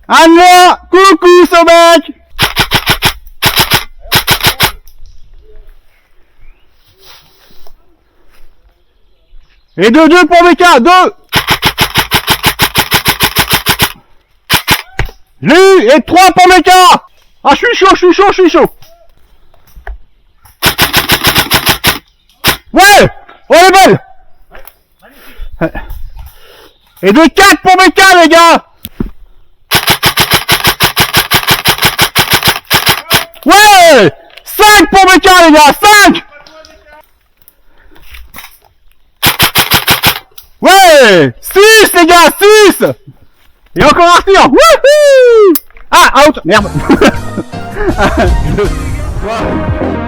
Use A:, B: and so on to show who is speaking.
A: Un de moi. Coucou, Sobac. Et 2-2 pour Meka, 2. Lui, et 3 pour Meka. Ah, je suis chaud. Ouais. Oh, elle est belle. Et de 4 pour Meka, les gars. Ouais. 5 pour Meka, les gars, 5. Ouais. 6, les gars, 6. Et encore un tir. Wouhou. Ah, out. Merde. 2, 3.